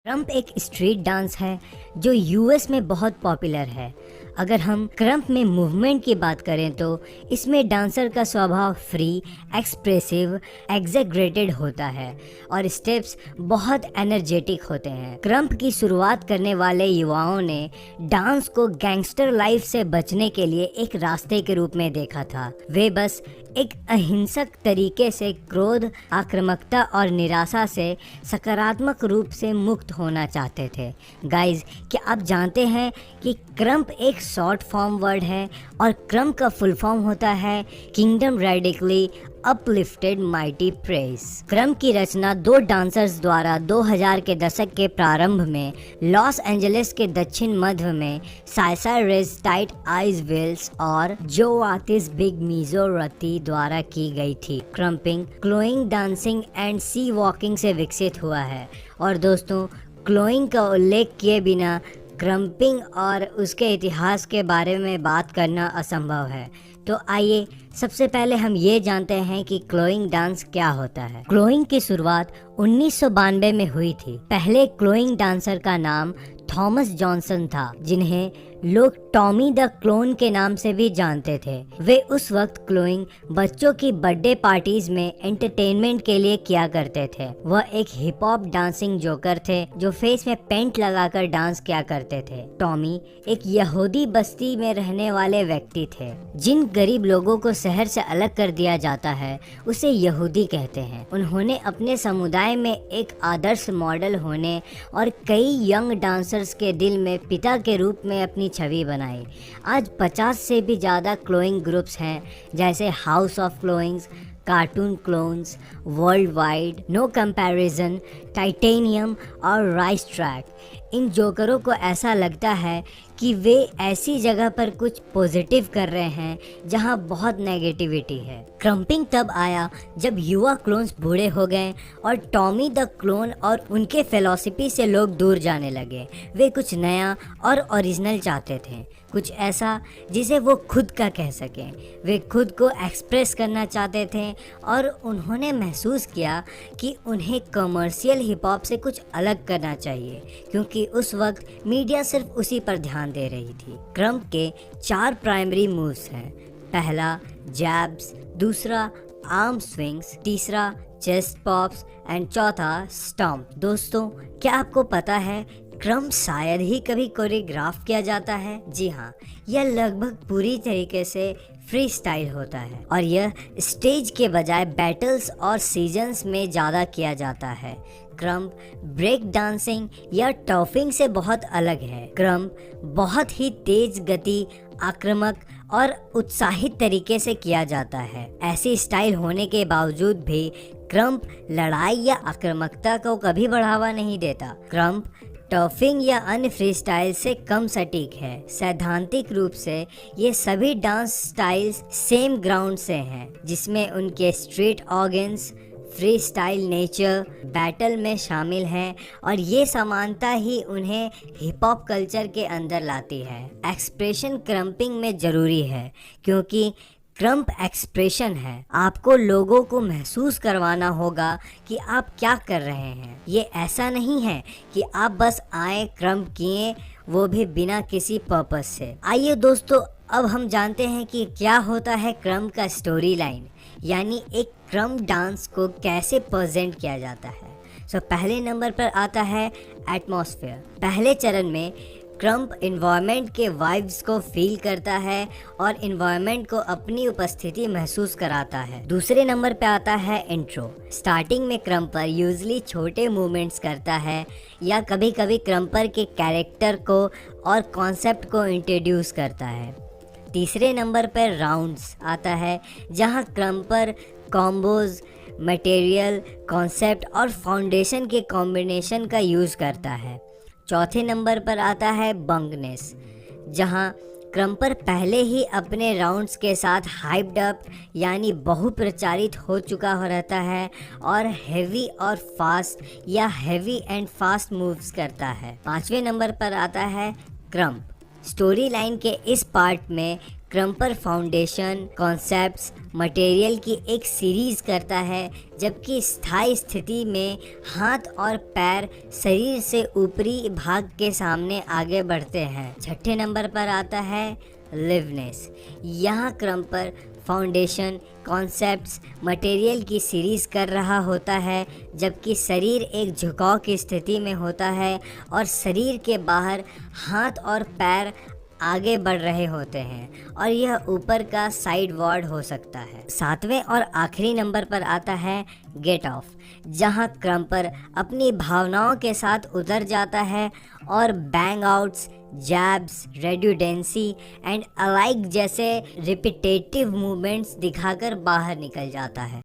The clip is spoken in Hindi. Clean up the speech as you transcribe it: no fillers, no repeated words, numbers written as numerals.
क्रम्प एक स्ट्रीट डांस है जो यूएस में बहुत पॉपुलर है। अगर हम क्रम्प में मूवमेंट की बात करें तो इसमें डांसर का स्वभाव फ्री, एक्सप्रेसिव, एग्जैगरेटेड होता है और स्टेप्स बहुत एनर्जेटिक होते हैं। क्रम्प की शुरुआत करने वाले युवाओं ने डांस को गैंगस्टर लाइफ से बचने के लिए एक रास्ते के रूप में देखा था। वे बस एक अहिंसक तरीके से क्रोध, आक्रामकता और निराशा से सकारात्मक रूप से मुक्त होना चाहते थे। गाइज, क्या आप जानते हैं कि क्रम्प एक शॉर्ट फॉर्म वर्ड है और क्रम्प का फुल फॉर्म होता है kingdom radically uplifted mighty press. Krump की रचना दो डांसर्स द्वारा 2000 के दशक के प्रारंभ में लॉस एंजलिस के दक्षिण मध्य में साइसा रेज टाइट आइज वेल्स और जो आतिस बिग मीजो रती द्वारा की गई थी। Krumping clowning dancing and C walking से विकसित हुआ है। और दोस्तों, क्लोइंग का उल्लेख किए बिना क्रम्पिंग और उसके इतिहास के बारे में बात करना असंभव है। तो आइए सबसे पहले हम ये जानते हैं कि क्लोइंग डांस क्या होता है। क्लोइंग की शुरुआत 1992 में हुई थी। पहले क्लोइंग डांसर का नाम थॉमस जॉनसन था, जिन्हें लोग टॉमी द क्लोन के नाम से भी जानते थे। वे उस वक्त क्लोइंग बच्चों की बर्थडे पार्टीज में एंटरटेनमेंट के लिए किया करते थे। वह एक हिप हॉप डांसिंग जोकर थे जो फेस में पेंट लगाकर डांस किया करते थे। टॉमी एक यहूदी बस्ती में रहने वाले व्यक्ति थे। जिन गरीब लोगों को शहर से अलग कर दिया जाता है उसे यहूदी कहते हैं। उन्होंने अपने समुदाय में एक आदर्श मॉडल होने और कई यंग डांसर्स के दिल में पिता के रूप में अपनी छवि बनाई। आज 50 से भी ज़्यादा क्लोइंग ग्रुप्स हैं, जैसे house of clownings, cartoon clowns, world wide, no comparison, titanium और राइस ट्रैक। इन जोकरों को ऐसा लगता है कि वे ऐसी जगह पर कुछ पॉजिटिव कर रहे हैं जहां बहुत नेगेटिविटी है। क्रम्पिंग तब आया जब युवा क्लोन्स बूढ़े हो गए और टॉमी द क्लोन और उनके फिलॉसफी से लोग दूर जाने लगे। वे कुछ नया और ओरिजिनल चाहते थे, कुछ ऐसा जिसे वो खुद का कह सकें। वे खुद को एक्सप्रेस करना चाहते थे और उन्होंने महसूस किया कि उन्हें कमर्शियल हिप हॉप से कुछ अलग करना चाहिए, क्योंकि उस वक्त मीडिया सिर्फ उसी पर ध्यान दे रही थी। क्रम्प के 4 प्राइमरी मूव्स हैं। पहला जैब्स, दूसरा आर्म स्विंग्स, तीसरा चेस्ट पॉप्स एंड चौथा स्टॉम्प। दोस्तों, क्या आपको पता है क्रम्प शायद ही कभी कोरियोग्राफ किया जाता है? जी हाँ, यह लगभग पूरी तरीके से फ्री स्टाइल होता है और यह स्टेज के बजाय बैटल्स और सीजन्स में ज़्यादा किया जाता है। क्रम्प ब्रेक डांसिंग या टर्फिंग से बहुत अलग है। क्रम्प बहुत ही तेज गति, आक्रामक और उत्साहित तरीके से किया जाता है। ऐसी स्टाइल होने के बावजूद भी क्रम्प लड़ाई या आक्रामकता को कभी बढ़ावा नहीं देता। क्रम्प टर्फिंग या अन्य फ्री स्टाइल से कम सटीक है। सैद्धांतिक रूप से ये सभी डांस स्टाइल्स सेम ग्राउंड से हैं, जिसमें उनके street organs, free style nature battle में शामिल हैं और ये समानता ही उन्हें हिप हॉप कल्चर के अंदर लाती है। एक्सप्रेशन क्रम्पिंग में ज़रूरी है क्योंकि क्रम्प एक्सप्रेशन है। आपको लोगों को महसूस करवाना होगा कि आप क्या कर रहे हैं। ये ऐसा नहीं है कि आप बस आए, क्रम्प किए, वो भी बिना किसी पर्पस से। आइए दोस्तों, अब हम जानते हैं कि क्या होता है क्रम्प का स्टोरी लाइन, यानी एक क्रम्प डांस को कैसे प्रेजेंट किया जाता है। पहले नंबर पर आता है एटमॉस्फेयर। पहले चरण में क्रम्प इन्वायरमेंट के वाइब्स को फील करता है और इन्वायरमेंट को अपनी उपस्थिति महसूस कराता है। दूसरे नंबर पे आता है इंट्रो। स्टार्टिंग में क्रम्पर यूजली छोटे मूवमेंट्स करता है या कभी कभी क्रम्पर के कैरेक्टर को और कॉन्सेप्ट को इंट्रोड्यूस करता है। तीसरे नंबर पर राउंड्स आता है, जहां क्रम्पर कॉम्बोज, मटेरियल, कॉन्सेप्ट और फाउंडेशन के कॉम्बिनेशन का यूज़ करता है। चौथे नंबर पर आता है बंगनेस, जहां क्रम्पर पहले ही अपने राउंड्स के साथ हाइप्ड अप यानी बहुप्रचारित हो चुका रहता है और हेवी और फास्ट या हेवी एंड फास्ट मूव्स करता है। पांचवें नंबर पर आता है क्रम्प। स्टोरी लाइन के इस पार्ट में क्रम्पर फाउंडेशन कॉन्सेप्ट्स मटेरियल की एक सीरीज करता है, जबकि स्थायी स्थिति में हाथ और पैर शरीर से ऊपरी भाग के सामने आगे बढ़ते हैं। छठे नंबर पर आता है लिवनेस। यहाँ क्रम्पर फाउंडेशन कॉन्सेप्ट्स मटेरियल की सीरीज कर रहा होता है, जबकि शरीर एक झुकाव की स्थिति में होता है और शरीर के बाहर हाथ और पैर आगे बढ़ रहे होते हैं और यह ऊपर का साइड वॉर्ड हो सकता है। सातवें और आखिरी नंबर पर आता है गेट ऑफ, जहां क्रम्पर अपनी भावनाओं के साथ उतर जाता है और bang outs, jabs, redundancy and alike जैसे रिपीटेटिव मूवमेंट्स दिखाकर बाहर निकल जाता है।